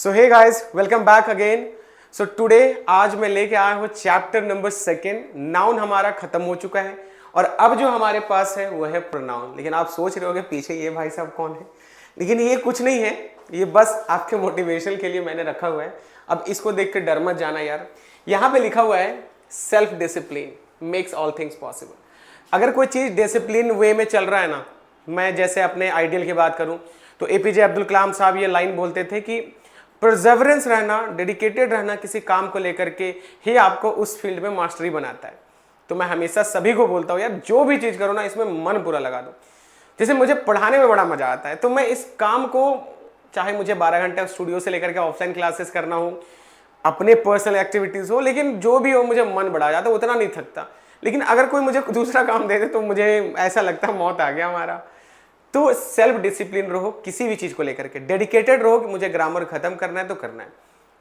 सो hey guys, welcome back again. So today आज मैं लेके आया हूँ चैप्टर नंबर 2। नाउन हमारा खत्म हो चुका है और अब जो हमारे पास है वो है प्रोनाउन। लेकिन आप सोच रहे होगे पीछे ये भाई साहब कौन है, लेकिन ये कुछ नहीं है, ये बस आपके मोटिवेशन के लिए मैंने रखा हुआ है। अब इसको देख कर डर मत जाना यार। यहाँ पे लिखा हुआ है self discipline makes all things possible. अगर कोई चीज़ डिसिप्लिन वे में चल रहा है ना, मैं जैसे अपने आइडियल की बात करूं तो एपीजे अब्दुल कलाम साहब ये लाइन बोलते थे कि परसेवरेंस रहना, डेडिकेटेड रहना किसी काम को लेकर के ही आपको उस फील्ड में मास्टरी बनाता है। तो मैं हमेशा सभी को बोलता हूँ यार, जो भी चीज़ करो ना इसमें मन पूरा लगा दो। जैसे मुझे पढ़ाने में बड़ा मजा आता है, तो मैं इस काम को चाहे मुझे 12 घंटे स्टूडियो से लेकर के ऑफलाइन क्लासेस करना हो, अपने पर्सनल एक्टिविटीज़ हो, लेकिन जो भी हो मुझे मन बढ़ा जाता है, उतना नहीं थकता। लेकिन अगर कोई मुझे दूसरा काम दे दे तो मुझे ऐसा लगता है मौत आ गया हमारा। तो सेल्फ डिसिप्लिन रहो किसी भी चीज़ को लेकर के, डेडिकेटेड रहो कि मुझे ग्रामर खत्म करना है तो करना है।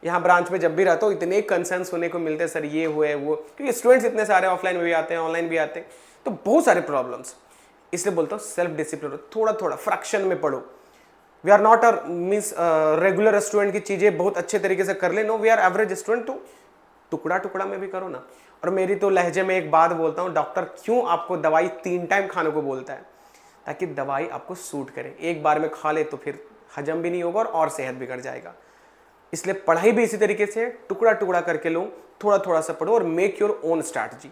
यहाँ ब्रांच में जब भी रहता हूँ इतने कंसर्न सुनने को मिलते हैं, सर ये हुए वो, क्योंकि स्टूडेंट्स इतने सारे ऑफलाइन में भी आते हैं ऑनलाइन भी आते हैं, तो बहुत सारे प्रॉब्लम्स। इसलिए बोलता हूँ सेल्फ डिसिप्लिन, थोड़ा थोड़ा फ्रैक्शन में पढ़ो। We are not a means regular student की चीज़ें बहुत अच्छे तरीके से कर ले, no we are average student, तो टुकड़ा टुकड़ा में भी करो ना। और मेरी तो लहजे में एक बात बोलता हूँ, डॉक्टर क्यों आपको दवाई 3 टाइम खाने को बोलता है? ताकि दवाई आपको सूट करे। एक बार में खा ले तो फिर हजम भी नहीं होगा और सेहत बिगड़ जाएगा। इसलिए पढ़ाई भी इसी तरीके से टुकड़ा टुकड़ा करके लो, थोड़ा थोड़ा सा पढ़ो और make your own strategy.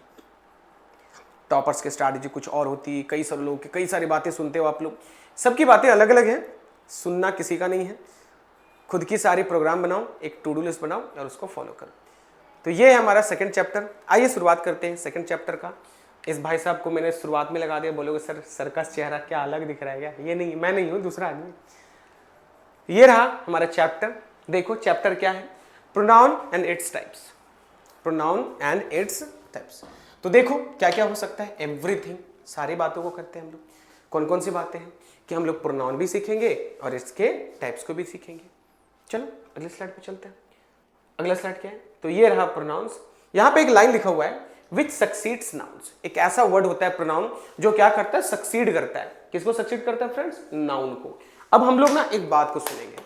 Toppers की स्ट्रैटेजी कुछ और होती है, कई सारे लोग की कई सारी बातें सुनते हो आप लोग, सबकी बातें अलग अलग हैं, सुनना किसी का नहीं है। खुद की सारी प्रोग्राम बनाओ, एक टू डू लिस्ट बनाओ और उसको फॉलो करो। तो ये है हमारा 2nd चैप्टर। आइए शुरुआत करते हैं 2nd चैप्टर का। इस भाई साहब को मैंने शुरुआत में लगा दिया, बोलोगे सर का चेहरा क्या अलग दिख रहा है क्या? ये नहीं, मैं नहीं हूं, दूसरा आदमी। ये रहा हमारा चैप्टर। देखो चैप्टर क्या है, pronoun and its types. Pronoun and its types. तो देखो क्या क्या हो सकता है, एवरीथिंग, सारी बातों को करते हैं हम लोग। कौन कौन सी बातें हैं कि हम लोग प्रोनाउन भी सीखेंगे और इसके टाइप्स को भी सीखेंगे। चलो अगले स्लाइड पे चलते हैं। अगला स्लाइड क्या है, तो ये रहा प्रोनाउंस। यहां पे एक लाइन लिखा हुआ है विच सक्सीड्स नाउन्स। एक ऐसा वर्ड होता है प्रोनाउन जो क्या करता है, सक्सीड करता है। किसको सक्सीड करता है फ्रेंड्स? नाउन को। अब हम लोग ना एक बात को सुनेंगे,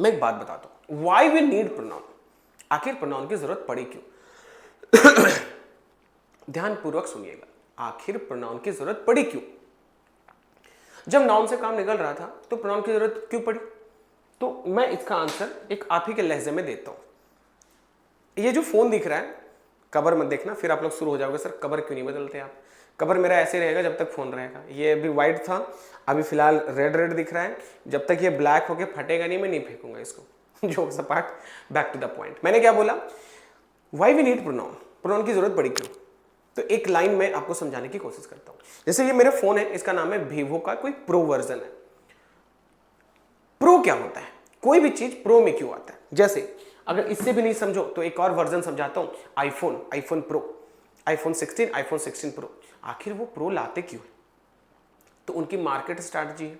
मैं एक बात बताता हूं, वाई वी नीड प्रोनाउन। आखिर प्रोनाउन की जरूरत पड़ी क्यों? ध्यान पूर्वक सुनिएगा, आखिर प्रोनाउन की जरूरत पड़ी क्यों? जब नाउन से काम निकल रहा था तो प्रोनाउन की जरूरत क्यों पड़ी? तो मैं इसका आंसर एक आप ही के लहजे में देता हूं। ये जो फोन दिख रहा है, कवर मत देखना, फिर आप लोग शुरू हो जाओगे सर कवर क्यों नहीं बदलते आप। कवर मेरा ऐसे रहेगा जब तक फोन रहेगा। ये अभी व्हाइट था, अभी फिलहाल रेड रेड दिख रहा है। जब तक ये ब्लैक होके फटेगा नहीं, मैं नहीं फेंकूंगा इसको। Jokes apart, back to the point. मैंने क्या बोला, why we need pronoun, pronoun की जरूरत पड़ी क्यों? तो एक लाइन में आपको समझाने की कोशिश करता हूं। जैसे ये मेरा फोन है, इसका नाम है वीवो का कोई प्रो वर्जन है। प्रो क्या होता है, कोई भी चीज प्रो में क्यों आता है? जैसे अगर इससे भी नहीं समझो तो एक और वर्जन समझाता हूं, iPhone pro, iPhone 16, iPhone 16 pro. आखिर वो प्रो लाते क्यों है? तो उनकी मार्केट स्ट्रैटेजी है।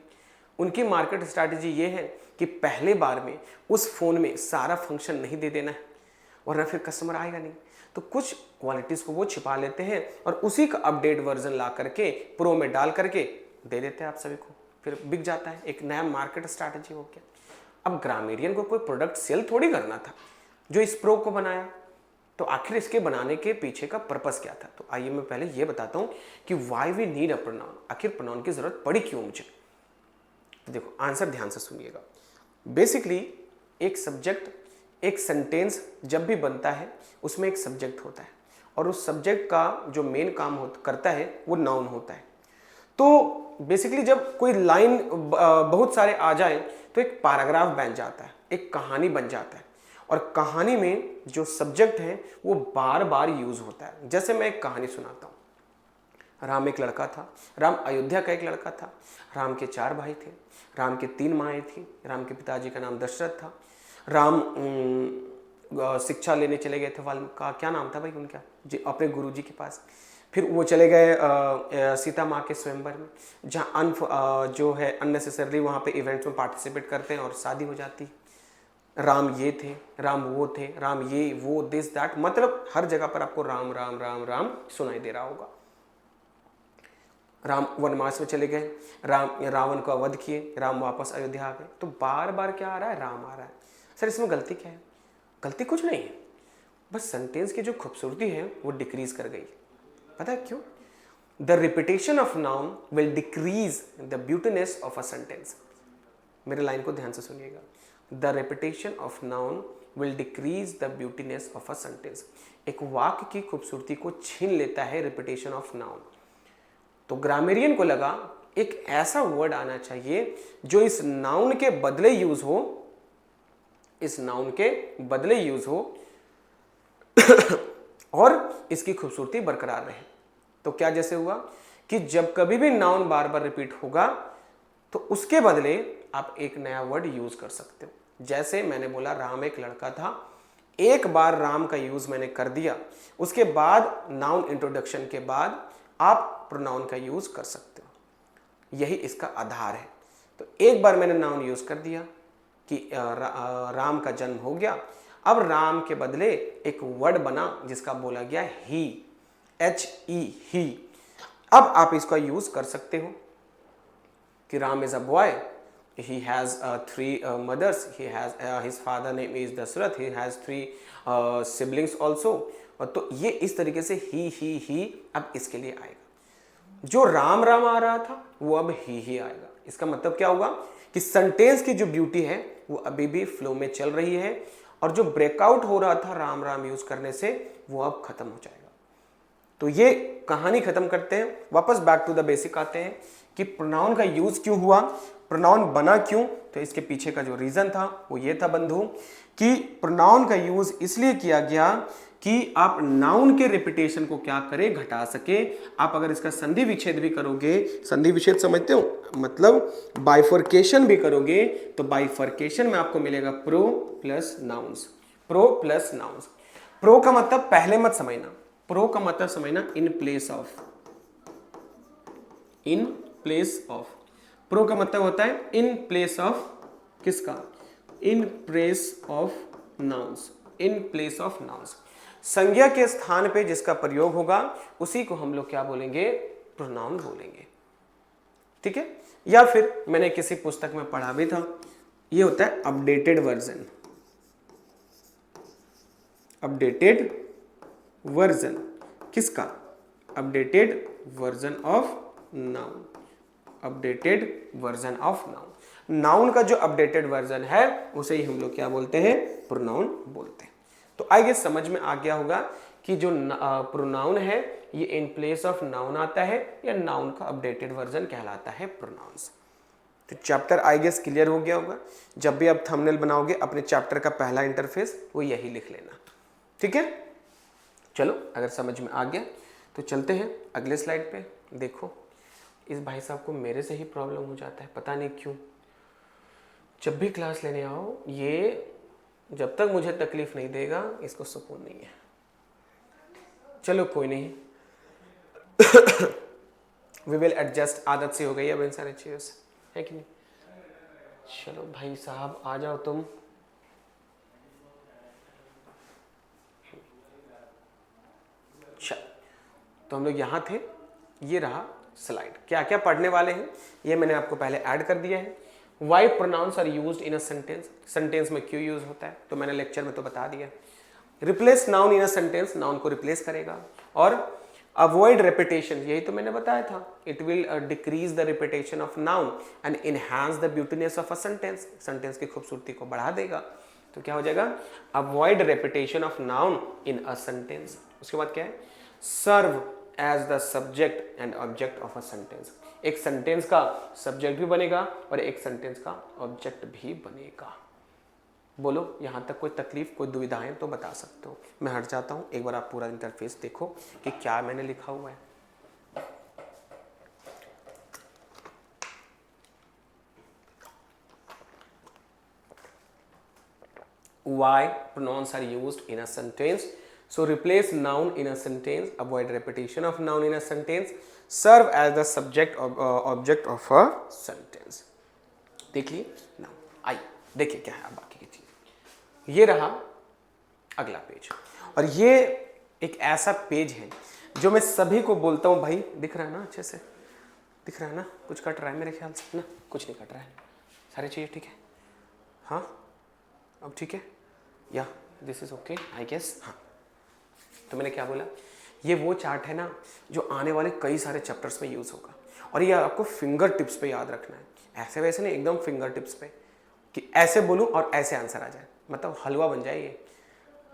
उनकी मार्केट स्ट्रैटेजी ये है कि पहले बार में उस फोन में सारा फंक्शन नहीं दे देना है, वरना फिर कस्टमर आएगा नहीं। तो कुछ क्वालिटीज को वो छिपा लेते हैं और उसी का अपडेट वर्जन ला करके प्रो में डाल करके दे देते हैं आप सभी को, फिर बिक जाता है। एक नया मार्केट स्ट्रैटेजी हो गया। अब ग्रामीरियन को कोई प्रोडक्ट सेल थोड़ी करना था जो इस प्रो को बनाया, तो आखिर इसके बनाने के पीछे का पर्पस क्या था? तो आइए मैं पहले ये बताता हूं कि why we need a pronoun, आखिर प्रोनाउन की जरूरत पड़ी क्यों मुझे। तो देखो आंसर ध्यान से सुनिएगा। बेसिकली एक सब्जेक्ट, एक सेंटेंस जब भी बनता है उसमें एक सब्जेक्ट होता है और उस सब्जेक्ट का जो मेन काम करता है वो नाउन होता है। तो बेसिकली जब कोई लाइन बहुत सारे आ जाए तो एक पैराग्राफ बन जाता है, एक कहानी बन जाता है और कहानी में जो सब्जेक्ट है वो बार बार यूज होता है। जैसे मैं एक कहानी सुनाता हूँ। राम एक लड़का था, राम अयोध्या का एक लड़का था। राम के 4 भाई थे, राम के 3 माएँ थी। राम के पिताजी का नाम दशरथ था। राम शिक्षा लेने चले गए थे, का क्या नाम था भाई उनका जी, अपने गुरुजी के पास। फिर वो चले गए सीता माँ के स्वयंवर में, जहाँ जो है अननेसेसरली वहाँ पे इवेंट्स में पार्टिसिपेट करते हैं और शादी हो जाती है। राम ये थे, राम वो थे, राम ये वो, दिस दैट, मतलब हर जगह पर आपको राम राम राम राम सुनाई दे रहा होगा। राम वनवास में चले गए, रावण को वध किए, राम वापस अयोध्या आ गए। तो बार बार क्या आ रहा है, राम आ रहा है। सर इसमें गलती क्या है? गलती कुछ नहीं है, बस सेंटेंस की जो खूबसूरती है वो डिक्रीज कर गई। पता है क्यों? The repetition of noun will decrease the beautiness of a sentence. मेरे लाइन को ध्यान से सुनिएगा। The repetition of noun will decrease the beautiness of a sentence. एक वाक्य की खूबसूरती को छीन लेता है रिपीटेशन ऑफ नाउन। तो ग्रामेरियन को लगा एक ऐसा वर्ड आना चाहिए जो इस नाउन के बदले यूज हो, इस नाउन के बदले यूज हो और इसकी खूबसूरती बरकरार रहे। तो क्या जैसे हुआ कि जब कभी भी नाउन बार बार रिपीट होगा तो उसके बदले आप एक नया वर्ड यूज कर सकते हो। जैसे मैंने बोला राम एक लड़का था, एक बार राम का यूज मैंने कर दिया, उसके बाद नाउन इंट्रोडक्शन के बाद आप प्रोनाउन का यूज कर सकते हो। यही इसका आधार है। तो एक बार मैंने नाउन यूज कर दिया कि राम का जन्म हो गया, अब राम के बदले एक वर्ड बना जिसका बोला गया ही, HE ही। अब आप इसका यूज कर सकते हो कि Ram is a boy, he has three mothers, he has his father name is Dasharath, he has three siblings also। तो ये इस तरीके से ही अब इसके लिए आएगा। जो राम राम आ रहा था वो अब ही आएगा। इसका मतलब क्या होगा कि सेंटेंस की जो ब्यूटी है वो अभी भी फ्लो में चल रही है, और जो ब्रेकआउट हो रहा था राम राम यूज करने से वो अब खत्म हो जाएगा। तो ये कहानी खत्म करते हैं, वापस बैक टू द बेसिक आते हैं कि प्रोनाउन का यूज क्यों हुआ, प्रोनाउन बना क्यों। तो इसके पीछे का जो रीजन था वो ये था बंधु कि प्रोनाउन का यूज इसलिए किया गया कि आप नाउन के रिपीटेशन को क्या करें, घटा सके। आप अगर इसका संधि विच्छेद भी करोगे, संधि विच्छेद समझते हो, मतलब बाइफर्केशन भी करोगे, तो बाइफर्केशन में आपको मिलेगा pro plus nouns, pro plus nouns. Pro का मतलब पहले मत समझना, प्रो का मतलब समझना in place of, in place of. Pro का मतलब होता है इन प्लेस ऑफ किसका, in place of nouns, in place of nouns. संज्ञा के स्थान पे जिसका प्रयोग होगा उसी को हम लोग क्या बोलेंगे, प्रोनाउन बोलेंगे। ठीक है। या फिर मैंने किसी पुस्तक में पढ़ा भी था, ये होता है अपडेटेड वर्जन, अपडेटेड वर्जन किसका, updated version of noun, updated version of noun. Noun का जो अपडेटेड वर्जन है उसे ही हम लोग क्या बोलते हैं, प्रोनाउन बोलते हैं। तो आई गेस समझ में आ गया होगा कि जो प्रोनाउन है ये इन प्लेस ऑफ नाउन आता है या नाउन का अपडेटेड वर्जन कहलाता है प्रोनाउंस। तो चैप्टर आई गेस क्लियर हो गया होगा। जब भी आप थंबनेल बनाओगे अपने चैप्टर का पहला इंटरफेस वो यही लिख लेना। ठीक है, चलो अगर समझ में आ गया तो चलते हैं अगले स्लाइड पे। देखो इस भाई साहब को मेरे से ही प्रॉब्लम हो जाता है, पता नहीं क्यों। जब भी क्लास लेने आओ ये जब तक मुझे तकलीफ नहीं देगा इसको सुकून नहीं है। चलो कोई नहीं, वी विल एडजस्ट। आदत से हो गई अब इन सारी चीज़ों से, है कि नहीं। चलो भाई साहब आ जाओ तुम। चल तो हम लोग यहाँ थे, ये रहा स्लाइड। क्या क्या पढ़ने वाले हैं ये मैंने आपको पहले ऐड कर दिया है। Why pronouns are used in a sentence, sentence में क्यों यूज होता है तो मैंने लेक्चर में तो बता दिया। Replace noun in a sentence, noun को रिप्लेस करेगा। और अवॉइड रेपिटेशन, यही तो मैंने बताया था, it will decrease the repetition of noun and enhance the beautiness of a sentence, sentence की खूबसूरती को बढ़ा देगा। तो क्या हो जाएगा, avoid repetition of noun in a sentence. उसके बाद क्या है, serve as the subject and object of a sentence. एक सेंटेंस का सब्जेक्ट भी बनेगा और एक सेंटेंस का ऑब्जेक्ट भी बनेगा। बोलो यहां तक कोई तकलीफ, कोई दुविधाएं तो बता सकते हो। मैं हट जाता हूं, एक बार आप पूरा इंटरफेस देखो कि क्या मैंने लिखा हुआ है। Why pronouns are used in a sentence? So replace noun in a sentence, avoid repetition of noun in a sentence, serve as the subject of object of a sentence. देखिए नाउ आई देखिए क्या है बाकी की चीज। ये रहा अगला पेज, और ये एक ऐसा पेज है जो मैं सभी को बोलता हूं भाई, दिख रहा है ना अच्छे से, दिख रहा है ना, कुछ कट रहा है मेरे ख्याल से ना, कुछ नहीं कट रहा है, सारी चीज़ें ठीक है। हाँ अब ठीक है, या this is okay I guess. हाँ तो मैंने क्या बोला, ये वो चार्ट है ना जो आने वाले कई सारे चैप्टर्स में यूज़ होगा, और ये आपको फिंगर टिप्स पे याद रखना है, ऐसे वैसे नहीं, एकदम फिंगर टिप्स पे, कि ऐसे बोलूँ और ऐसे आंसर आ जाए, मतलब हलवा बन जाए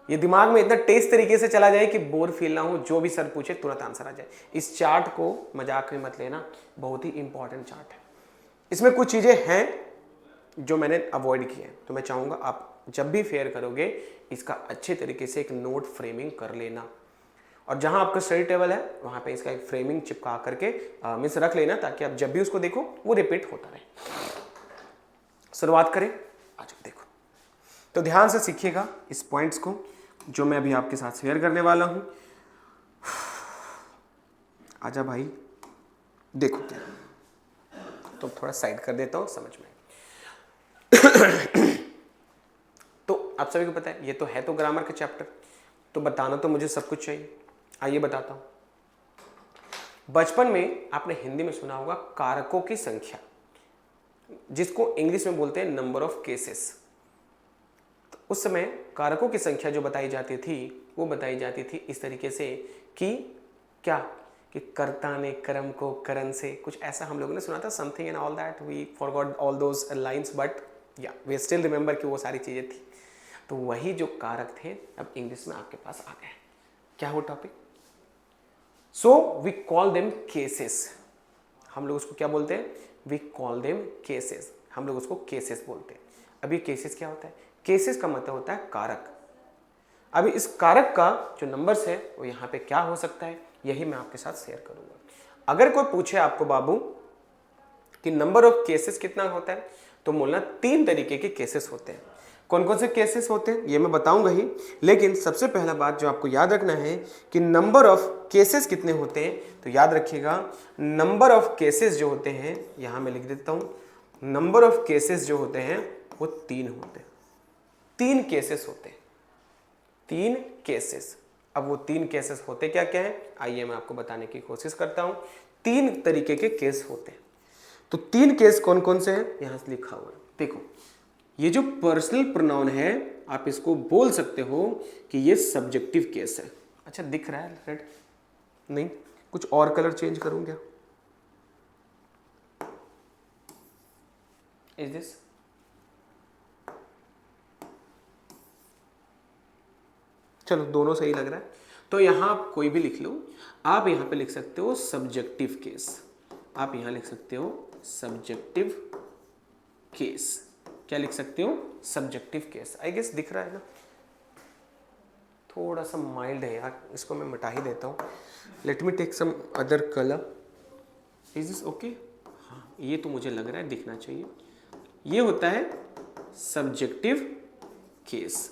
ये दिमाग में इतना तेज तरीके से चला जाए कि बोर फील ना हो, जो भी सर पूछे तुरंत आंसर आ जाए। इस चार्ट को मजाक में मत लेना, बहुत ही इंपॉर्टेंट चार्ट है। इसमें कुछ चीज़ें हैं जो मैंने अवॉइड की हैं, तो मैं चाहूँगा आप जब भी फेयर करोगे इसका अच्छे तरीके से एक नोट फ्रेमिंग कर लेना, और जहाँ आपका स्टडी टेबल है वहाँ पे इसका एक फ्रेमिंग चिपका करके मिस रख लेना, ताकि आप जब भी उसको देखो वो रिपीट होता रहे। शुरुआत करें, आज देखो तो ध्यान से सीखिएगा इस पॉइंट्स को जो मैं अभी आपके साथ शेयर करने वाला हूँ। आजा भाई, देखो क्या, तो थोड़ा साइड कर देता हूँ समझ में। तो आप सभी को पता है ये तो है तो ग्रामर का चैप्टर, तो बताना तो मुझे सब कुछ चाहिए। आइए बताता हूं। बचपन में आपने हिंदी में सुना होगा कारकों की संख्या, जिसको इंग्लिश में बोलते हैं नंबर ऑफ केसेस। तो उस समय कारकों की संख्या जो बताई जाती थी वो बताई जाती थी इस तरीके से कि क्या, कि कर्ता ने कर्म को करण से, कुछ ऐसा हम लोगों ने सुना था, something and all that, we forgot all those lines, but yeah we still remember कि वो सारी चीज़ें थी। तो वही जो कारक थे अब इंग्लिश में आपके पास आ गए। क्या हो topic? So we call them cases. हम लोग उसको क्या बोलते हैं? We call them cases. हम लोग उसको केसेस बोलते हैं। अभी केसेस क्या होता है? केसेस का मतलब होता है कारक। अभी इस कारक का जो नंबर्स है वो यहाँ पे क्या हो सकता है, यही मैं आपके साथ शेयर करूंगा। अगर कोई पूछे आपको बाबू कि नंबर ऑफ केसेस कितना होता है, तो बोलना 3 तरीके के केसेस होते हैं। कौन कौन से केसेस होते हैं ये मैं बताऊंगा ही, लेकिन सबसे पहला बात जो आपको याद रखना है कि नंबर ऑफ केसेस कितने होते हैं। तो याद रखिएगा नंबर ऑफ केसेस जो होते हैं, यहां मैं लिख देता हूं, नंबर ऑफ केसेस जो होते हैं वो 3 होते हैं। 3 केसेस होते हैं, 3 केसेस। अब वो 3 केसेस होते क्या क्या है, आइए मैं आपको बताने की कोशिश करता हूं। 3 तरीके के केस होते हैं। तो 3 केस कौन कौन से हैं यहां से लिखा हुआ है, देखो। ये जो पर्सनल प्रोनाउन है आप इसको बोल सकते हो कि ये सब्जेक्टिव केस है। अच्छा दिख रहा है रेड? नहीं, कुछ और कलर चेंज करूं क्या? Is this? चलो दोनों सही लग रहा है। तो यहां आप कोई भी लिख लो। आप यहां पे लिख सकते हो सब्जेक्टिव केस, आप यहां लिख सकते हो सब्जेक्टिव केस। क्या लिख सकते हो? Subjective case. आई गेस दिख रहा है ना? थोड़ा सा माइल्ड है यार, इसको मैं मिटा ही देता हूँ। Let me take some other colour. Is this okay? हाँ ये तो मुझे लग रहा है दिखना चाहिए। ये होता है सब्जेक्टिव केस।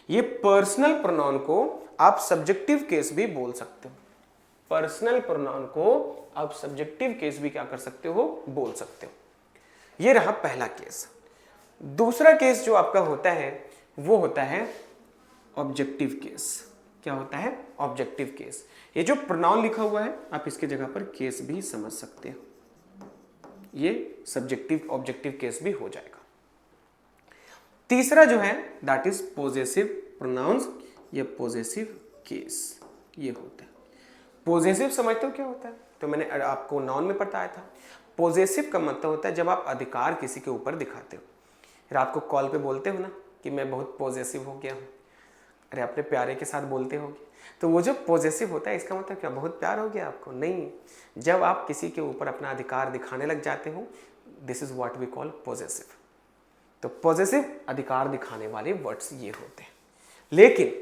ये पर्सनल प्रोनाउन को आप सब्जेक्टिव केस भी बोल सकते हो। पर्सनल प्रोनाउन को आप सब्जेक्टिव केस भी क्या कर सकते हो? बोल सकते हो। ये रहा पहला केस। दूसरा केस जो आपका होता है वो होता है ऑब्जेक्टिव केस। क्या होता है? Objective case. ये जो प्रोनाउन लिखा हुआ है आप इसके जगह पर केस भी समझ सकते हो। ये सब्जेक्टिव ऑब्जेक्टिव केस भी हो जाएगा। तीसरा जो है दैट इज पॉजेसिव प्रोनाउंस या पॉजेसिव केस। ये होता है पॉजेसिव। समझते हो क्या होता है? तो मैंने आपको नाउन में बताया था। पॉजेसिव का मतलब होता है जब आप अधिकार किसी के ऊपर दिखाते हो। रात को कॉल पे बोलते हो ना कि मैं बहुत पॉजेसिव हो गया हूँ, अरे अपने प्यारे के साथ बोलते होगे, तो वो जो पॉजेसिव होता है इसका मतलब क्या बहुत प्यार हो गया आपको? नहीं, जब आप किसी के ऊपर अपना अधिकार दिखाने लग जाते हो, this is what we call possessive. तो पॉजेसिव अधिकार दिखाने वाले वर्ड्स ये होते हैं। लेकिन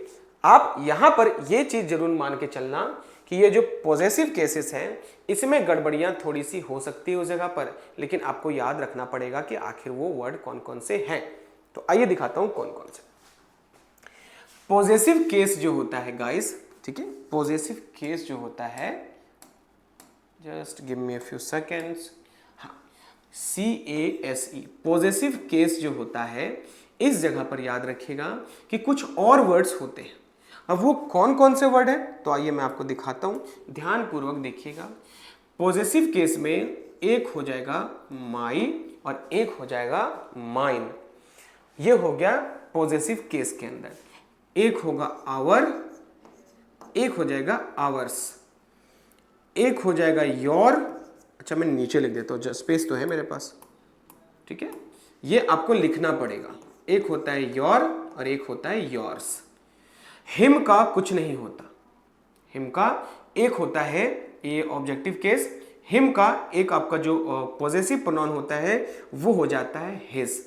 आप यहां पर ये चीज जरूर मान के चलना कि ये जो पॉजेसिव केसेस हैं इसमें गड़बड़ियां थोड़ी सी हो सकती है उस जगह पर, लेकिन आपको याद रखना पड़ेगा कि आखिर वो वर्ड कौन कौन से हैं। तो आइए दिखाता हूं कौन कौन से। पॉजेसिव केस जो होता है गाइस, ठीक है, पॉजेसिव केस जो होता है, just give me a few seconds. हाँ, CASE पॉजेसिव केस जो होता है इस जगह पर याद रखिएगा कि कुछ और वर्ड्स होते हैं। अब वो कौन कौन से वर्ड है तो आइए मैं आपको दिखाता हूं, ध्यान पूर्वक देखिएगा। पॉजेसिव केस में एक हो जाएगा माई और एक हो जाएगा माइन। ये हो गया पॉजेसिव केस के अंदर। एक होगा आवर, एक हो जाएगा आवर्स, एक हो जाएगा योर। अच्छा मैं नीचे लिख देता हूँ, स्पेस तो है मेरे पास, ठीक है। ये आपको लिखना पड़ेगा। एक होता है योर और एक होता है योर्स। हिम का कुछ नहीं होता, हिम का एक होता है, ये ऑब्जेक्टिव केस। हिम का एक आपका जो पॉजेसिव प्रोनाउन होता है वो हो जाता है हिज।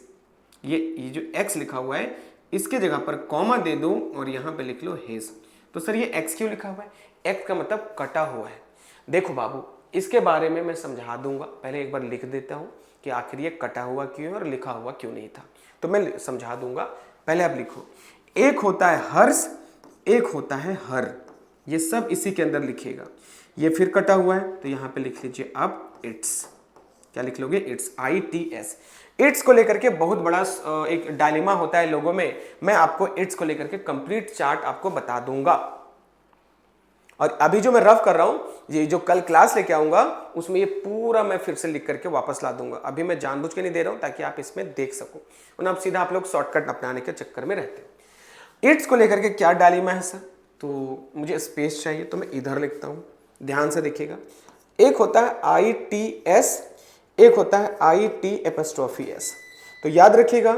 ये जो एक्स लिखा हुआ है इसके जगह पर कॉमा दे दो और यहां पे लिख लो हिज। तो सर ये एक्स क्यों लिखा हुआ है? एक्स का मतलब कटा हुआ है। देखो बाबू, इसके बारे में मैं समझा दूंगा, पहले एक बार लिख देता हूं कि आखिर ये कटा हुआ क्यों है और लिखा हुआ क्यों नहीं था, तो मैं समझा दूंगा। पहले आप लिखो, एक होता है हर्ष, एक होता है हर, ये सब इसी के अंदर लिखेगा। ये फिर कटा हुआ है तो यहां पे लिख लीजिए अब इट्स। क्या लिख लोगे? It's, ITS। इट्स को लेकर के बहुत बड़ा एक डायलेमा होता है लोगों में। मैं आपको इट्स को लेकर के कंप्लीट चार्ट आपको बता दूंगा। और अभी जो मैं रफ कर रहा हूं, ये जो कल क्लास लेके आऊंगा उसमें ये पूरा मैं फिर से लिख करके वापस ला दूंगा। अभी मैं जानबूझ के नहीं दे रहा हूं ताकि आप इसमें देख सको, वरना आप सीधा आप लोग शॉर्टकट अपनाने के चक्कर में रहते हैं। इट्स को लेकर के क्या डायलेमा है सर? तो मुझे स्पेस चाहिए तो मैं इधर लिखता हूं, ध्यान से देखिएगा। एक होता है ITS, एक होता है IT'S। तो याद रखिएगा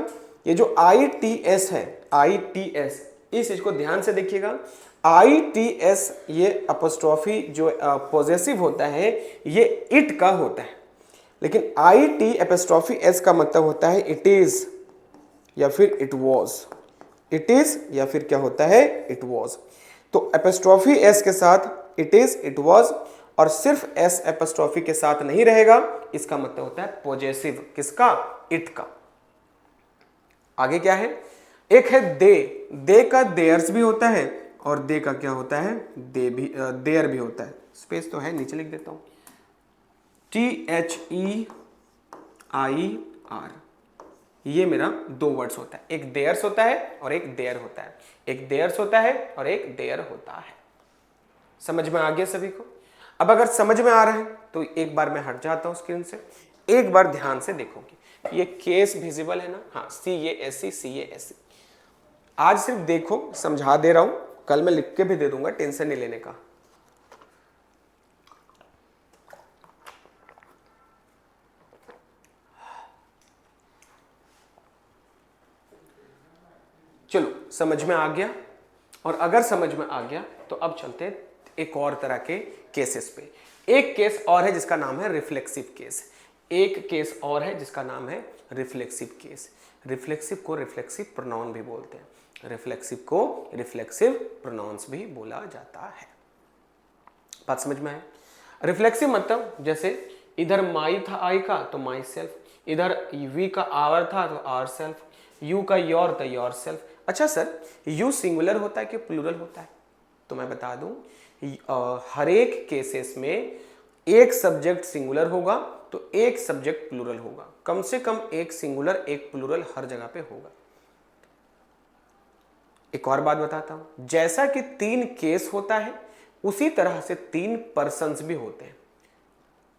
ये जो ITS है, ITS, इस चीज को ध्यान से देखिएगा। ITS ये अपोस्ट्रोफी जो पॉजेसिव होता है ये इट का होता है, लेकिन IT'S का मतलब होता है इट इज या फिर इट वॉज। इट इज या फिर क्या होता है? It was. तो एपोस्ट्रोफी S के साथ इट इज, इट वॉज, और सिर्फ S एपोस्ट्रोफी के साथ नहीं रहेगा, इसका मतलब होता है पॉजेसिव। किसका? इट का। आगे क्या है? एक है दे का देयर्स भी होता है और दे का क्या होता है? दे भी, देयर भी होता है। स्पेस तो है, नीचे लिख देता हूं, THEIR। ये मेरा दो वर्ड्स होता है, एक देयर्स होता है और एक देयर होता है, एक देयर्स होता है और एक देयर होता है। समझ में आ गया सभी को? अब अगर समझ में आ रहा है तो एक बार मैं हट जाता हूं स्क्रीन से, एक बार ध्यान से देखोगे। ये केस विजिबल है ना? हाँ, CASE। आज सिर्फ देखो, समझा दे रहा हूं, कल मैं लिख के भी दे दूंगा, टेंशन नहीं लेने का। चलो समझ में आ गया। और अगर समझ में आ गया तो अब चलते हैं एक और तरह के केसेस पे। एक केस और है जिसका नाम है रिफ्लेक्सिव केस। एक केस और है जिसका नाम है रिफ्लेक्सिव केस। रिफ्लेक्सिव को रिफ्लेक्सिव प्रोनाउन भी बोलते हैं, रिफ्लेक्सिव को रिफ्लेक्सिव प्रोनाउंस भी बोला जाता है। बात समझ में है? रिफ्लेक्सिव मतलब जैसे इधर माई था आई का तो माई सेल्फ, इधर वी का आवर था तो आवर सेल्फ, यू का योर तो योर सेल्फ। अच्छा सर, यू सिंगुलर होता है कि प्लूरल होता है? तो मैं बता दूं, हर एक केसेस में एक सब्जेक्ट सिंगुलर होगा तो एक सब्जेक्ट प्लूरल होगा। कम से कम एक सिंगुलर एक प्लूरल हर जगह पे होगा। एक और बात बताता हूं, जैसा कि 3 केस होता है उसी तरह से 3 पर्सन्स भी होते हैं।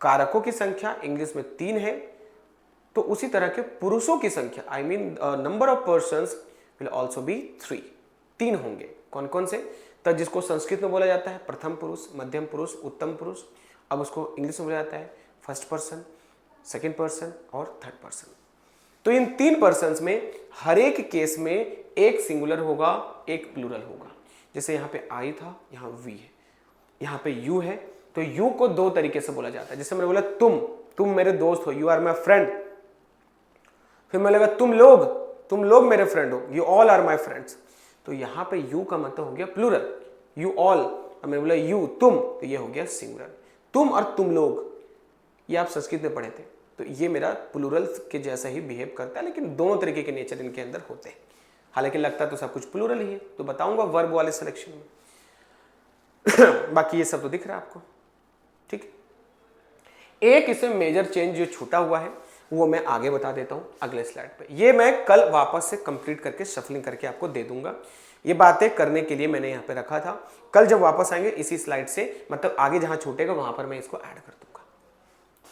कारकों की संख्या इंग्लिश में 3 है, तो उसी तरह के पुरुषों की संख्या, I mean number of persons will also be 3। 3 होंगे। कौन कौन से? तो जिसको संस्कृत में बोला जाता है प्रथम पुरुष, मध्यम पुरुष, उत्तम पुरुष, अब उसको इंग्लिश में बोला जाता है फर्स्ट पर्सन, सेकंड पर्सन और थर्ड पर्सन। तो इन 3 पर्सन्स में हर एक केस में एक सिंगुलर होगा एक प्लूरल होगा। जैसे यहाँ पे आई था, यहाँ वी है, यहाँ पे यू है, तो यू को 2 तरीके से बोला जाता है। जैसे मैंने बोला तुम मेरे दोस्त हो, यू आर माई फ्रेंड। फिर मैं लगा तुम लोग मेरे फ्रेंड हो, you all are my friends. तो यहां पे यू का मतलब हो गया प्लूरल, यू ऑल। और मैंने बोला यू तुम, तो ये हो गया सिंगुलर। तुम और तुम लोग, ये आप संस्कृत में पढ़े थे, तो ये मेरा प्लूरल के जैसा ही बिहेव करता है, लेकिन दोनों तरीके के नेचर इनके अंदर होते हैं। हालांकि लगता तो सब कुछ प्लूरल ही है, तो बताऊंगा वर्ब वाले सिलेक्शन में। बाकी ये सब तो दिख रहा है आपको, ठीक। एक इसमें मेजर चेंज जो छूटा हुआ है वो मैं आगे बता देता हूं अगले स्लाइड पे। ये मैं कल वापस से कंप्लीट करके शफलिंग करके आपको दे दूंगा। ये बातें करने के लिए मैंने यहाँ पे रखा था, कल जब वापस आएंगे इसी स्लाइड से, मतलब आगे जहां छूटेगा वहां पर मैं इसको ऐड कर दूंगा।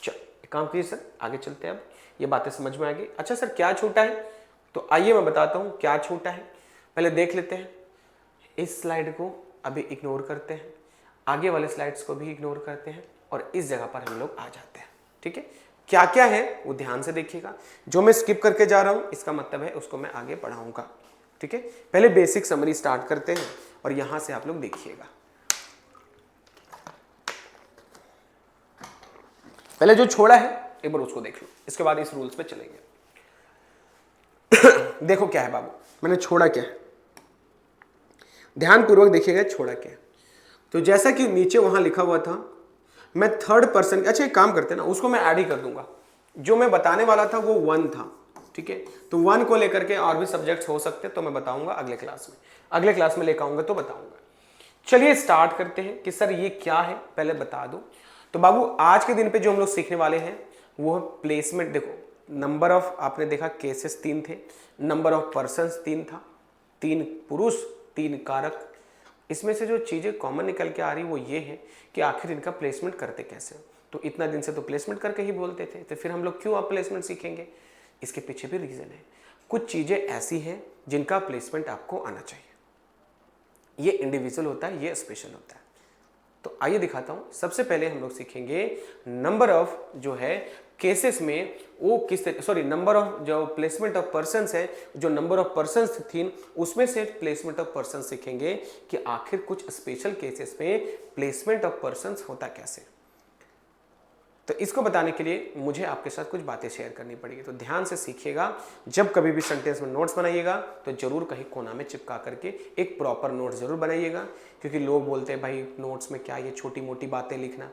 चलो काम कीजिए सर, आगे चलते हैं। अब ये बातें समझ में आ गई। अच्छा सर क्या छूटा है, तो आइए मैं बताता हूँ क्या छूटा है। पहले देख लेते हैं, इस स्लाइड को अभी इग्नोर करते हैं, आगे वाले स्लाइड्स को भी इग्नोर करते हैं और इस जगह पर हम लोग आ जाते हैं। ठीक है, क्या क्या है वो ध्यान से देखिएगा। जो मैं स्किप करके जा रहा हूं इसका मतलब है उसको मैं आगे पढ़ाऊंगा। ठीक है, पहले बेसिक समरी स्टार्ट करते हैं और यहां से आप लोग देखिएगा। पहले जो छोड़ा है एक बार उसको देख लो, इसके बाद इस रूल्स पे चलेंगे। देखो क्या है बाबू, मैंने छोड़ा क्या है, ध्यान पूर्वक देखिएगा छोड़ा क्या है। तो जैसा कि नीचे वहां लिखा हुआ था, मैं थर्ड पर्सन, अच्छा एक काम करते हैं ना, उसको मैं ऐड ही कर दूंगा। जो मैं बताने वाला था वो 1 था। ठीक है, तो 1 को लेकर के और भी सब्जेक्ट्स हो सकते हैं, तो मैं बताऊंगा अगले क्लास में, अगले क्लास में लेकर आऊंगा तो बताऊंगा। चलिए स्टार्ट करते हैं कि सर ये क्या है, पहले बता दो। तो बाबू आज के दिन पे जो हम लोग सीखने वाले हैं वो है प्लेसमेंट। देखो नंबर ऑफ, आपने देखा केसेस 3 थे, नंबर ऑफ पर्सन्स 3 था, 3 पुरुष 3 कारक। इसमें से जो चीज़ें कॉमन निकल के आ रही वो ये है कि आखिर इनका प्लेसमेंट करते कैसे। तो इतना दिन से तो प्लेसमेंट करके ही बोलते थे, तो फिर हम लोग क्यों अब प्लेसमेंट सीखेंगे। इसके पीछे भी रीज़न है, कुछ चीज़ें ऐसी हैं जिनका प्लेसमेंट आपको आना चाहिए। ये इंडिविजुअल होता है, ये स्पेशल होता है। तो आइए दिखाता हूं। सबसे पहले हम लोग सीखेंगे नंबर ऑफ जो है केसेस में वो किस, सॉरी नंबर ऑफ जो प्लेसमेंट ऑफ पर्सन्स है, जो नंबर ऑफ पर्सन्स थी उसमें से प्लेसमेंट ऑफ पर्सन सीखेंगे कि आखिर कुछ स्पेशल केसेस में प्लेसमेंट ऑफ पर्सन्स होता कैसे। तो इसको बताने के लिए मुझे आपके साथ कुछ बातें शेयर करनी पड़ेगी, तो ध्यान से सीखिएगा। जब कभी भी सेंटेंस में नोट्स बनाइएगा तो जरूर कहीं कोना में चिपका करके एक प्रॉपर नोट जरूर बनाइएगा, क्योंकि लोग बोलते हैं भाई नोट्स में क्या ये छोटी मोटी बातें लिखना।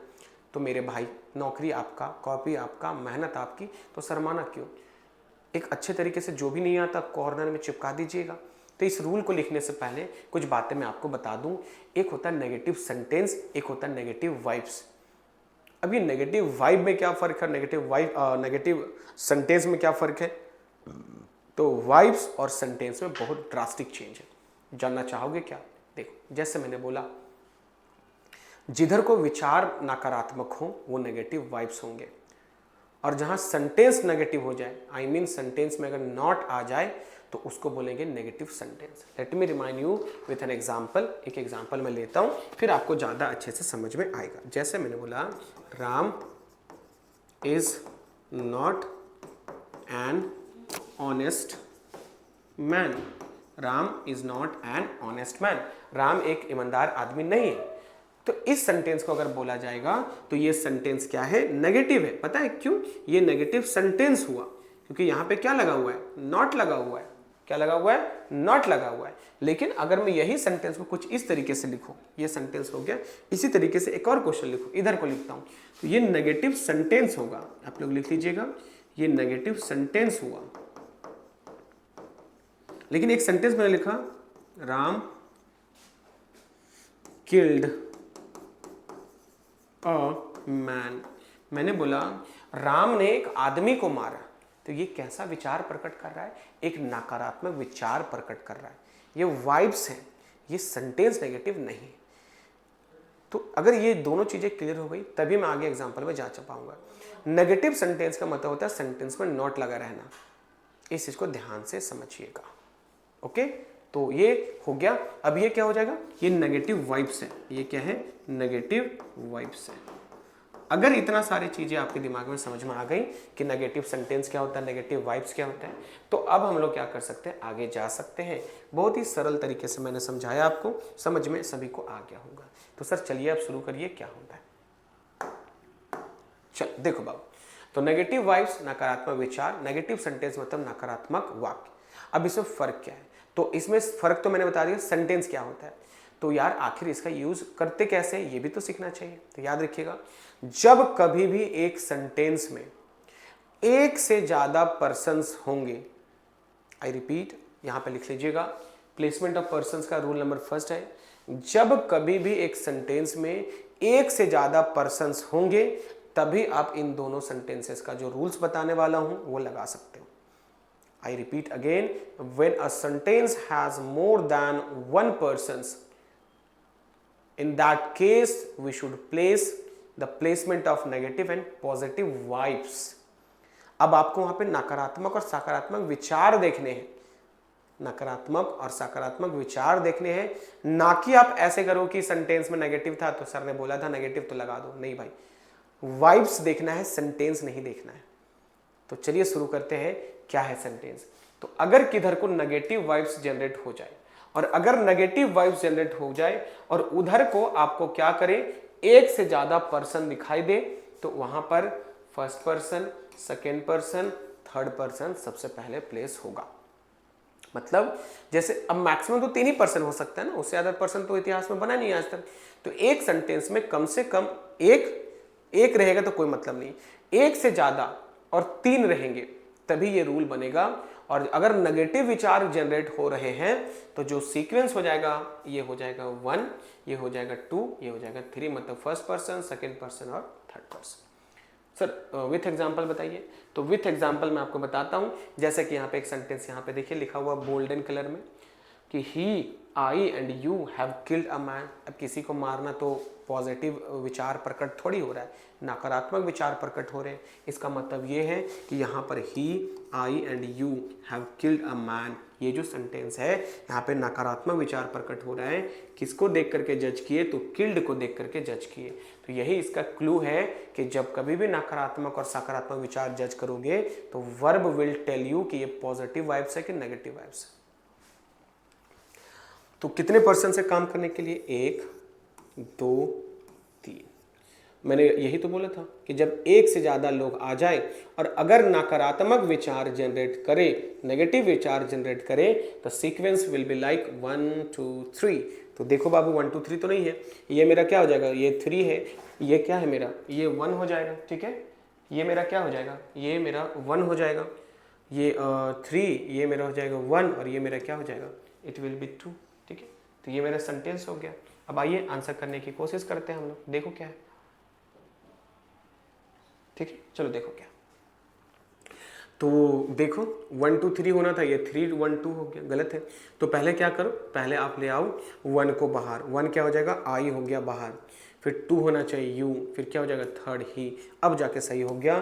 तो मेरे भाई नौकरी आपका, कॉपी आपका, मेहनत आपकी, तो शर्माना क्यों। एक अच्छे तरीके से जो भी नहीं आता कॉर्नर में चिपका दीजिएगा। तो इस रूल को लिखने से पहले कुछ बातें मैं आपको बता दूं। एक होता है नेगेटिव सेंटेंस, एक होता है नेगेटिव वाइब्स। अब ये नेगेटिव वाइब में क्या फर्क है, नेगेटिव सेंटेंस में क्या फर्क है। तो वाइब्स और सेंटेंस में बहुत ड्रास्टिक चेंज है। जानना चाहोगे क्या, देखो जैसे मैंने बोला जिधर को विचार नकारात्मक हो वो नेगेटिव वाइब्स होंगे, और जहां सेंटेंस नेगेटिव हो जाए, आई मीन सेंटेंस में अगर नॉट आ जाए तो उसको बोलेंगे negative sentence. Let me remind you with an example. एक एग्जाम्पल मैं लेता हूं, फिर आपको ज़्यादा अच्छे से समझ में आएगा। जैसे मैंने बोला Ram is not an honest man. Ram is not an honest man, Ram एक ईमानदार आदमी नहीं है। तो इस सेंटेंस को अगर बोला जाएगा तो ये सेंटेंस क्या है, नेगेटिव है। पता है क्यों, ये नेगेटिव सेंटेंस हुआ क्योंकि यहां पे क्या लगा हुआ है, नॉट लगा हुआ है। क्या लगा हुआ है, नॉट लगा हुआ है। लेकिन अगर मैं यही सेंटेंस को कुछ इस तरीके से लिखूं, ये सेंटेंस हो गया, इसी तरीके से एक और क्वेश्चन लिखूं, इधर को लिखता हूं, तो ये नेगेटिव सेंटेंस होगा। आप लोग लिख लीजिएगा, ये नेगेटिव सेंटेंस हुआ। लेकिन एक सेंटेंस मैंने लिखा राम किल्ड अ मैन। मैंने बोला राम ने एक आदमी को मारा, तो ये कैसा विचार प्रकट कर रहा है, एक नकारात्मक विचार प्रकट कर रहा है। ये वाइब्स हैं, ये सेंटेंस नेगेटिव नहीं है। तो अगर ये दोनों चीजें क्लियर हो गई तभी मैं आगे एग्जांपल में जा पाऊंगा। नेगेटिव सेंटेंस का मतलब होता है सेंटेंस में नॉट लगा रहना। इस चीज को ध्यान से समझिएगा। ओके, तो ये हो गया। अब ये क्या हो जाएगा, ये नेगेटिव वाइब्स है। ये क्या है, नेगेटिव वाइब्स है। अगर इतना सारी चीजें आपके दिमाग में समझ में आ गई कि नेगेटिव सेंटेंस क्या होता है, नेगेटिव वाइब्स क्या होता है, तो अब हम लोग क्या कर सकते हैं, आगे जा सकते हैं। बहुत ही सरल तरीके से मैंने समझाया, आपको समझ में सभी को आ गया होगा। तो सर चलिए अब शुरू करिए, क्या होता है। चल देखो बाबू, तो नेगेटिव वाइब्स नकारात्मक विचार, नेगेटिव सेंटेंस मतलब नकारात्मक वाक्य। अब इसमें फर्क क्या है, तो इसमें फर्क तो मैंने बता दिया, सेंटेंस क्या होता है। तो यार आखिर इसका यूज करते कैसे हैं ये भी तो सीखना चाहिए। तो याद रखिएगा, जब कभी भी एक सेंटेंस में एक से ज्यादा पर्सन्स होंगे, आई रिपीट, यहां पे लिख लीजिएगा, प्लेसमेंट ऑफ पर्सन्स का रूल नंबर फर्स्ट है, जब कभी भी एक सेंटेंस में एक से ज्यादा पर्सन्स होंगे तभी आप इन दोनों सेंटेंसेस का जो रूल्स बताने वाला हूं वो लगा सकते हो। I repeat again, when a sentence has more than one persons, in that case we should place the placement of negative and positive vibes. अब आपको वहां पे नकारात्मक और सकारात्मक विचार देखने हैं, नकारात्मक और सकारात्मक विचार देखने हैं, ना कि आप ऐसे करो कि सेंटेंस में नेगेटिव था तो सर ने बोला था नेगेटिव तो लगा दो। नहीं भाई, वाइब्स देखना है, सेंटेंस नहीं देखना है। तो चलिए शुरू करते हैं, क्या है सेंटेंस। तो अगर किधर को नेगेटिव वाइब्स जनरेट हो जाए, और अगर नेगेटिव वाइब्स जनरेट हो जाए और उधर को आपको क्या करे, एक से ज्यादा पर्सन दिखाई दे, तो वहां पर first person, second person, third person सबसे पहले प्लेस होगा। मतलब जैसे अब मैक्सिमम तो 3 ही पर्सन हो सकता है ना, उससे ज्यादा पर्सन तो इतिहास में बना नहीं आज तक। तो एक सेंटेंस में कम से कम एक रहेगा तो कोई मतलब नहीं, एक से ज्यादा और 3 रहेंगे तभी ये रूल बनेगा। और अगर नेगेटिव विचार जनरेट हो रहे हैं तो जो सीक्वेंस हो जाएगा, ये हो जाएगा 1, ये हो जाएगा 2, ये हो जाएगा 3, मतलब फर्स्ट पर्सन, सेकेंड पर्सन और third person. Sir with example बताइए। तो विथ एग्जाम्पल मैं आपको बताता हूं, जैसे कि यहाँ पे एक सेंटेंस यहाँ पे देखिए लिखा हुआ गोल्डन कलर में कि ही, I and you have killed a man. अब किसी को मारना तो पॉजिटिव विचार प्रकट थोड़ी हो रहा है, नकारात्मक विचार प्रकट हो रहे हैं। इसका मतलब ये है कि यहाँ पर ही, I and you have killed a man, ये जो सेंटेंस है यहाँ पे नकारात्मक विचार प्रकट हो रहा है। किसको देख करके जज किए, तो किल्ड को देख करके जज किए। तो यही इसका क्लू है कि जब कभी भी नकारात्मक और सकारात्मक विचार जज करोगे तो वर्ब विल टेल यू कि ये पॉजिटिव वाइब्स है कि नेगेटिव वाइब्स है। तो कितने पर्सन से काम करने के लिए, 1, 2, 3। मैंने यही तो बोला था कि जब एक से ज्यादा लोग आ जाए और अगर नकारात्मक विचार जनरेट करे, नेगेटिव विचार जनरेट करे, तो सीक्वेंस विल बी लाइक 1, 2, 3। तो देखो बाबू 1, 2, 3 तो नहीं है, ये मेरा क्या हो जाएगा, ये 3 है, ये क्या है मेरा, ये 1 हो जाएगा। ठीक है, ये मेरा क्या हो जाएगा, ये मेरा 1 हो जाएगा, ये 3, ये मेरा हो जाएगा 1, और ये मेरा क्या हो जाएगा, इट विल बी 2। ठीक है, तो ये मेरा सेंटेंस हो गया। अब आइए आंसर करने की कोशिश करते हैं हम लोग, देखो क्या है। ठीक है, चलो देखो क्या। तो देखो 1, 2, 3 होना था, ये 3, 1, 2 हो गया, गलत है। तो पहले क्या करो, पहले आप ले आओ 1 को बाहर, 1 क्या हो जाएगा, आई हो गया बाहर, फिर 2 होना चाहिए यू, फिर क्या हो जाएगा थर्ड ही, अब जाके सही हो गया,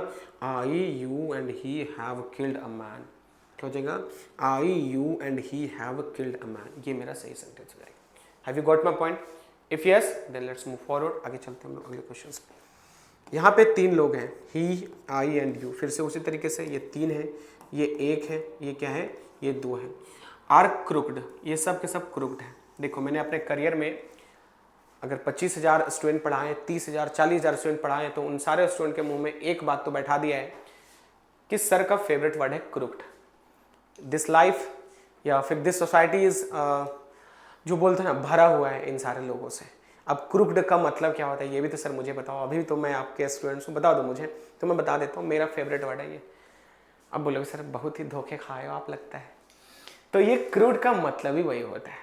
I you and he have killed a man. क्या हो जाएगा, I you and he have killed a man, ये मेरा सही सेंटेंस हो जाएगा। Have you got my point? If yes then let's move forward, आगे चलते हैं हम लोग अगले क्वेश्चन पे। यहाँ पे 3 लोग हैं, ही, आई एंड यू, फिर से उसी तरीके से ये 3 है, ये 1 है, ये क्या है, ये 2 है। आर क्रुक्ड, ये सब के सब क्रुक्ड है। देखो मैंने अपने करियर में अगर 25,000 स्टूडेंट पढ़ाए, 30,000, 40,000 स्टूडेंट पढ़ाए, तो उन सारे स्टूडेंट के मुंह में एक बात तो बैठा दिया है कि सर का फेवरेट वर्ड है क्रुक्ड। दिस लाइफ या फिर दिस सोसाइटी इज जो बोलते हैं ना, भरा हुआ है इन सारे लोगों से। अब क्रुक्ड का मतलब क्या होता है ये भी तो सर मुझे बताओ, अभी तो मैं आपके स्टूडेंट्स को बता दो मुझे, तो मैं बता देता हूँ, मेरा फेवरेट वर्ड है ये। अब बोलोगे सर बहुत ही धोखे खाए हो आप लगता है, तो ये क्रूड का मतलब ही वही होता है,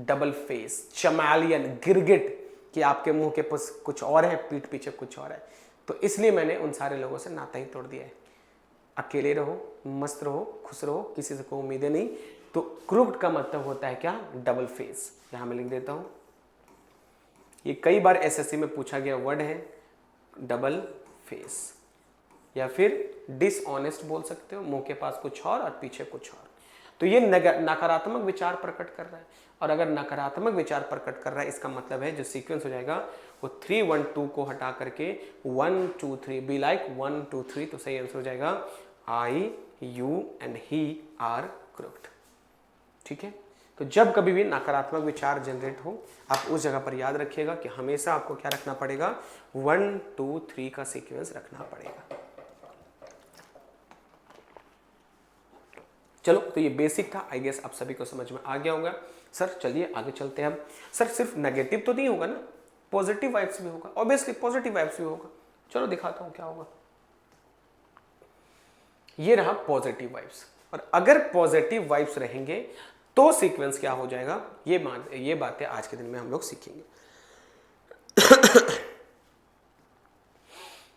डबल फेस, चमैलियन, गिरगिट, कि आपके मुंह के पास कुछ और है, पीठ पीछे कुछ और है। तो इसलिए मैंने उन सारे लोगों से नाता ही तोड़ दिया है। अकेले रहो, मस्त रहो, खुश रहो, किसी से कोई उम्मीदें नहीं। तो क्रूड का मतलब होता है क्या, डबल फेस। यहां मैं लिख देता हूं, ये कई बार एसएससी में पूछा गया वर्ड है, डबल फेस, या फिर डिसऑनेस्ट बोल सकते हो, मुंह के पास कुछ और पीछे कुछ और। तो ये नकारात्मक विचार प्रकट कर रहा है, और अगर नकारात्मक विचार प्रकट कर रहा है इसका मतलब है जो सीक्वेंस हो जाएगा वो 3, 1, 2 को हटा करके 1, 2, 3, बी लाइक 1, 2, 3। तो सही आंसर हो जाएगा I, you and he are crooked. ठीक है, तो जब कभी भी नकारात्मक विचार जनरेट हो, आप उस जगह पर याद रखिएगा कि हमेशा आपको क्या रखना पड़ेगा, 1, 2, 3 का सीक्वेंस रखना पड़ेगा। चलो, तो ये बेसिक था, आई गेस आप सभी को समझ में आ गया होगा। सर चलिए आगे चलते हैं। अब सर सिर्फ नेगेटिव तो नहीं होगा ना, पॉजिटिव वाइब्स भी होगा, ऑब्वियसली पॉजिटिव वाइब्स भी होगा। चलो दिखाता हूं क्या होगा। ये रहा पॉजिटिव वाइब्स, और अगर पॉजिटिव वाइब्स रहेंगे तो सीक्वेंस क्या हो जाएगा, ये बातें आज के दिन में हम लोग सीखेंगे।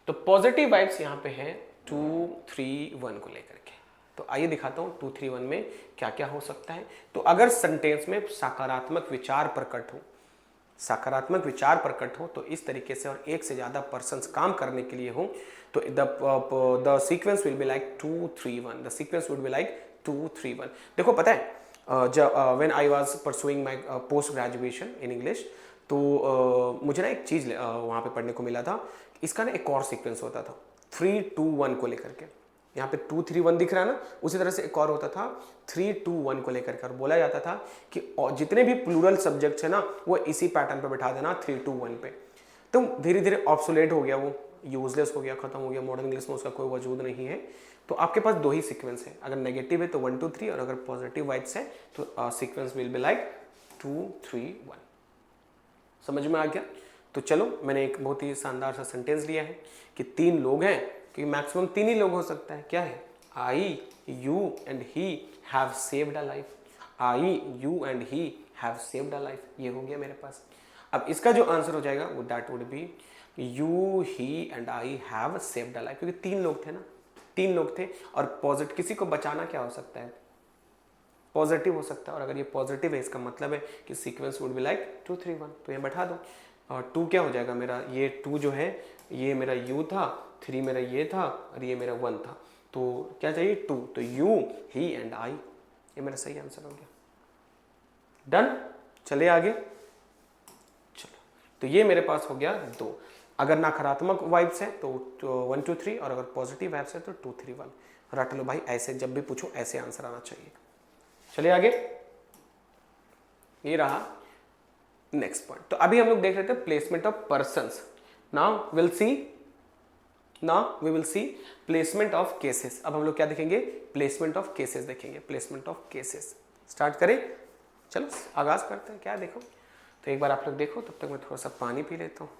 तो पॉजिटिव वाइब्स यहां पे है 2, 3, 1 को लेकर के। तो आइए दिखाता हूं 2, 3, 1 में क्या क्या हो सकता है। तो अगर सेंटेंस में सकारात्मक विचार प्रकट हो, सकारात्मक विचार प्रकट हो तो इस तरीके से, और एक से ज़्यादा पर्सन्स काम करने के लिए हो तो the sequence will be like 2 3 1, the sequence would be like 2 3 1। देखो पता है जब when I was pursuing my post graduation in English, तो मुझे ना एक चीज़ वहाँ पे पढ़ने को मिला था, इसका ना एक और सीक्वेंस होता था 3 2 1 को लेकर के। यहाँ पे 2 3 1 दिख रहा है ना, उसी तरह से एक और होता था 3 2 1 को लेकर के, और बोला जाता था कि जितने भी प्लूरल सब्जेक्ट्स है ना वो इसी पैटर्न पे बैठा देना 3 2 1 पे। तो धीरे धीरे ऑब्सोलेट हो गया, वो यूजलेस हो गया, खत्म हो गया, मॉडर्न इंग्लिश में उसका कोई वजूद नहीं है। तो आपके पास दो ही सीक्वेंस है, अगर नेगेटिव है तो 1 2 3, और अगर पॉजिटिव वाइब्स है तो सीक्वेंस विल बी लाइक 2 3 1। समझ में आ गया? तो चलो, मैंने एक बहुत ही शानदार सा सेंटेंस लिया है कि 3 लोग हैं, कि मैक्सिमम 3 ही लोग हो सकता है। क्या है? I you and he have saved a life. I you and he have saved a life, ये हो गया मेरे पास। अब इसका जो आंसर हो जाएगा वो that would be you he and I have saved a life, क्योंकि 3 लोग थे ना, 3 लोग थे। और पॉजिटिव, किसी को बचाना क्या हो सकता है? पॉजिटिव हो सकता है, और अगर ये पॉजिटिव है इसका मतलब है कि सीक्वेंस वुड बी लाइक 2 3 1। तो ये बैठा दो, और 2 क्या हो जाएगा मेरा? ये 2 जो है ये मेरा u था, 3 मेरा ये था, और ये मेरा 1 था। तो क्या चाहिए? 2। तो यू ही एंड आई, ये मेरा सही आंसर हो गया। डन। चले आगे। चलो, तो ये मेरे पास हो गया 2। अगर नकारात्मक वाइब्स है तो 1 2 3, और अगर पॉजिटिव वाइब्स है तो 2 3 1। रट लो भाई, ऐसे जब भी पूछो ऐसे आंसर आना चाहिए। चलिए आगे, ये रहा नेक्स्ट पॉइंट। तो अभी हम लोग देख रहे थे placement of persons. Now we will see placement of cases. अब हम लोग क्या देखेंगे? प्लेसमेंट ऑफ केसेस देखेंगे। प्लेसमेंट ऑफ केसेस स्टार्ट करें। चलो आगाज करते हैं। क्या देखो, तो एक बार आप लोग देखो, तब तक मैं थोड़ा सा पानी पी लेता हूँ।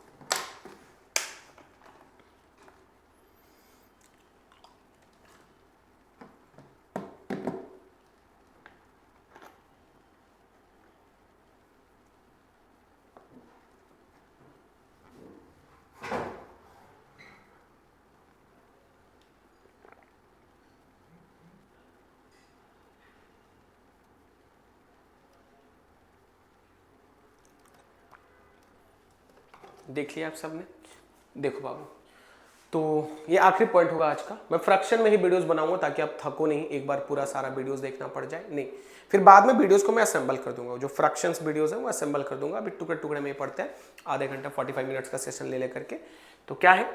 देख लिया आप सबने? देखो बाबू, तो ये आखिरी पॉइंट होगा आज का। मैं फ्रैक्शन में ही वीडियोस बनाऊंगा ताकि आप थको नहीं, एक बार पूरा सारा वीडियोस देखना पड़ जाए नहीं। फिर बाद में वीडियोस को मैं असेंबल कर दूंगा, जो फ्रैक्शंस वीडियोस हैं वो असेंबल कर दूंगा। अभी टुकड़े टुकड़े में ही पढ़ते हैं, आधे घंटा 45 मिनट्स का सेशन ले लेकर के। तो क्या है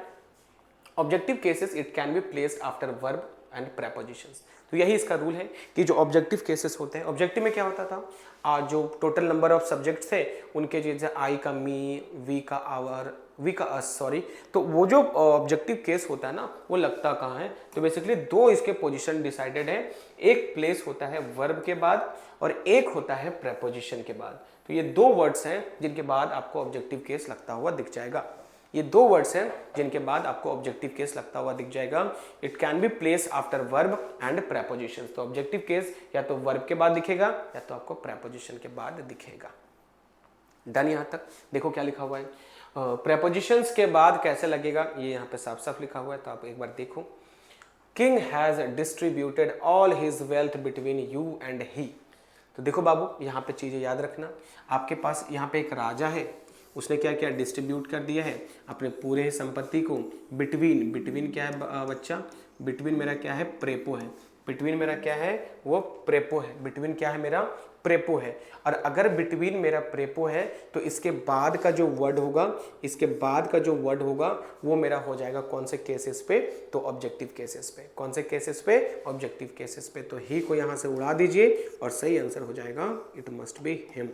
objective cases? It can be placed after verb and prepositions. तो यही इसका रूल है कि जो ऑब्जेक्टिव केसेस होते हैं, ऑब्जेक्टिव में क्या होता था, जो टोटल नंबर ऑफ सब्जेक्ट्स थे उनके, जैसे आई का मी, वी का आवर, वी का अस, सॉरी, तो वो जो ऑब्जेक्टिव केस होता है ना वो लगता कहाँ है? तो बेसिकली 2 इसके पोजीशन डिसाइडेड है। एक प्लेस होता है वर्ब के बाद और एक होता है प्रेपोजिशन के बाद। तो ये 2 वर्ड्स हैं जिनके बाद आपको ऑब्जेक्टिव केस लगता हुआ दिख जाएगा। ये 2 वर्ड्स हैं जिनके बाद आपको ऑब्जेक्टिव केस लगता हुआ दिख जाएगा। It can be place after verb and prepositions. तो ऑब्जेक्टिव केस या तो वर्ब के बाद दिखेगा या तो आपको प्रेपोजिशन के बाद दिखेगा। डन। यहां तक देखो क्या लिखा हुआ है, प्रेपोजिशंस के बाद कैसे लगेगा, ये यहाँ पे साफ साफ लिखा हुआ है, तो आप एक बार देखो। King has distributed all his wealth between you and ही। तो देखो बाबू, यहाँ पे चीजें याद रखना। आपके पास यहाँ पे एक राजा है, उसने क्या किया? डिस्ट्रीब्यूट कर दिया है अपने पूरे संपत्ति को बिटवीन। बिटवीन क्या है बच्चा? बिटवीन मेरा क्या है? प्रेपो है। बिटवीन मेरा क्या है? वो प्रेपो है। बिटवीन क्या है मेरा? प्रेपो है। और अगर बिटवीन मेरा प्रेपो है तो इसके बाद का जो वर्ड होगा, इसके बाद का जो वर्ड होगा वो मेरा हो जाएगा कौन से केसेस पे? तो ऑब्जेक्टिव केसेस पे। कौन से केसेस पे? ऑब्जेक्टिव केसेस पे। तो ही को यहाँ से उड़ा दीजिए और सही आंसर हो जाएगा it must be him.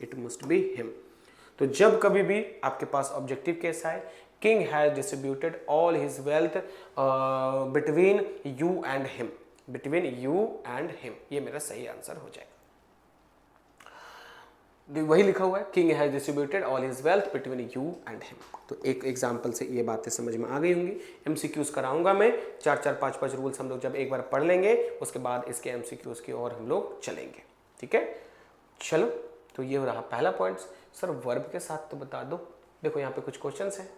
It must be him. तो जब कभी भी आपके पास ऑब्जेक्टिव केस आए, king has distributed all his wealth between you and him, between you and him, ये मेरा सही आंसर हो जाएगा। वही लिखा हुआ है, king has distributed all his wealth between you and him. तो एक एग्जांपल से ये बातें समझ में आ गई होंगी। एमसीक्यूज कराऊंगा मैं, 4 4 5 रूल्स हम लोग जब एक बार पढ़ लेंगे उसके बाद इसके एमसीक्यूज की ओर हम लोग चलेंगे। ठीक है, चलो। तो ये रहा पहला पॉइंट। सर वर्ब के साथ तो बता दो। देखो यहाँ पे कुछ क्वेश्चंस हैं,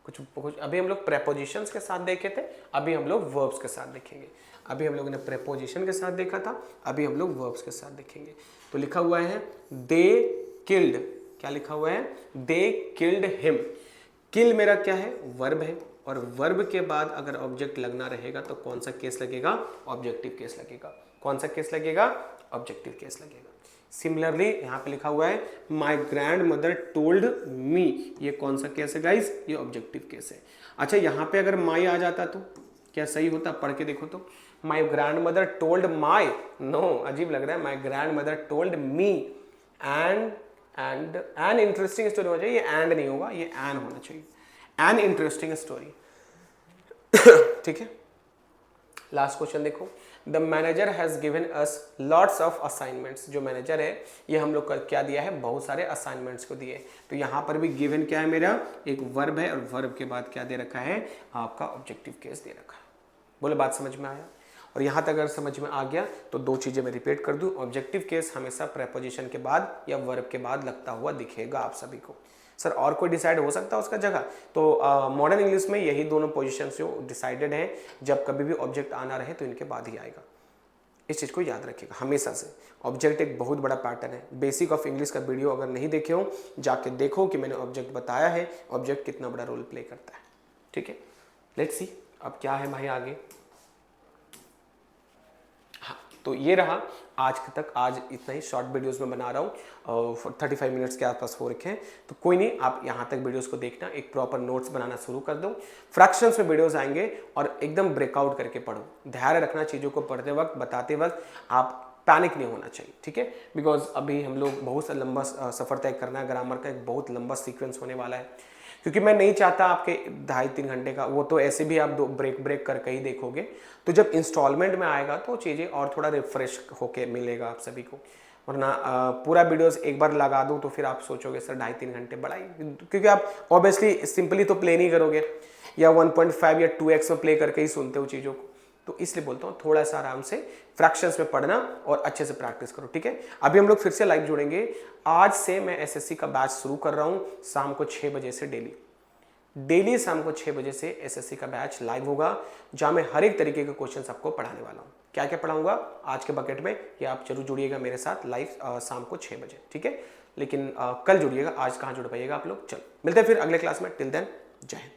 कुछ अभी हम लोग प्रेपोजिशंस के साथ देखे थे, अभी हम लोग वर्ब्स के साथ देखेंगे। अभी हम लोगों ने प्रेपोजिशन के साथ देखा था, अभी हम लोग वर्ब्स के साथ देखेंगे। तो लिखा हुआ है दे किल्ड क्या लिखा हुआ है, दे किल्ड हिम। किल मेरा क्या है, वर्ब है, और वर्ब के बाद अगर ऑब्जेक्ट लगना रहेगा तो कौन सा केस लगेगा, ऑब्जेक्टिव केस लगेगा। कौन सा केस लगेगा, ऑब्जेक्टिव केस लगेगा। सिमिलरली यहाँ पे लिखा हुआ है माई ग्रैंड मदर टोल्ड मी, ये कौन सा केस है गाइस, ये ऑब्जेक्टिव केस है। अच्छा यहाँ पे अगर माई आ जाता तो क्या सही होता, पढ़ के देखो तो, my grandmother told my, no अजीब लग रहा है, my grandmother told me and interesting story होना चाहिए, ये एंड नहीं होगा, ये एन होना चाहिए, एन इंटरेस्टिंग स्टोरी। ठीक है, लास्ट क्वेश्चन देखो, the manager has given us lots of assignments. जो मैनेजर है ये हम लोग का क्या दिया है, बहुत सारे असाइनमेंट्स को दिए। तो यहाँ पर भी गिवन क्या है मेरा, एक वर्ब है, और वर्ब के बाद क्या दे रखा है, आपका ऑब्जेक्टिव केस दे रखा है। बोले बात समझ में आया। और यहाँ तक अगर समझ में आ गया तो दो चीजें मैं रिपीट कर दूं, ऑब्जेक्टिव केस हमेशा प्रेपोजिशन के बाद या वर्ब के बाद लगता हुआ दिखेगा आप सभी को। सर और कोई डिसाइड हो सकता है उसका जगह, तो मॉडर्न इंग्लिश में यही दोनों पोजीशन जो डिसाइडेड हैं, जब कभी भी ऑब्जेक्ट आना रहे तो इनके बाद ही आएगा। इस चीज़ को याद रखिएगा हमेशा से, ऑब्जेक्ट एक बहुत बड़ा पैटर्न है। बेसिक ऑफ इंग्लिश का वीडियो अगर नहीं देखे हो जाके देखो कि मैंने ऑब्जेक्ट बताया है, ऑब्जेक्ट कितना बड़ा रोल प्ले करता है। ठीक है, लेट्स सी अब क्या है भाई आगे। तो ये रहा आज तक, आज इतना ही शॉर्ट वीडियोस में बना रहा हूँ, 35 मिनट्स के आसपास हो रखे हैं। तो कोई नहीं, आप यहाँ तक वीडियोस को देखना, एक प्रॉपर नोट्स बनाना शुरू कर दो। फ्रैक्शंस में वीडियोस आएंगे और एकदम ब्रेकआउट करके पढ़ो। ध्यान रखना चीज़ों को पढ़ते वक्त, बताते वक्त आप पैनिक नहीं होना चाहिए। ठीक है, बिकॉज अभी हम लोग बहुत सा लंबा सफ़र तय करना है, ग्रामर का एक बहुत लंबा सीक्वेंस होने वाला है, क्योंकि मैं नहीं चाहता आपके 2.5-3 घंटे का, वो तो ऐसे भी आप दो ब्रेक करके ही देखोगे। तो जब इंस्टॉलमेंट में आएगा तो चीज़ें और थोड़ा रिफ्रेश होके मिलेगा आप सभी को, वरना पूरा वीडियोस एक बार लगा दूँ तो फिर आप सोचोगे सर 2.5-3 घंटे बढ़ाई, क्योंकि आप ऑब्वियसली सिंपली तो प्ले नहीं करोगे, या 1.5 या 2x में प्ले करके ही सुनते हो चीज़ों को। तो इसलिए बोलता हूँ थोड़ा सा आराम से फ्रैक्शंस में पढ़ना और अच्छे से प्रैक्टिस करो। ठीक है, अभी हम लोग फिर से लाइव जुड़ेंगे। आज से मैं एसएससी का बैच शुरू कर रहा हूँ शाम को 6 बजे से डेली शाम को 6 बजे से एसएससी का बैच लाइव होगा, जहाँ मैं हर एक तरीके के क्वेश्चन आपको पढ़ाने वाला हूँ। क्या क्या पढ़ाऊंगा आज के बकेट में, ये आप जरूर जुड़िएगा मेरे साथ लाइव शाम को 6 बजे। ठीक है, लेकिन कल जुड़िएगा, आज कहाँ जुड़ पाइएगा आप लोग। चलो मिलते हैं फिर अगले क्लास में, टिल देन जय हिंद।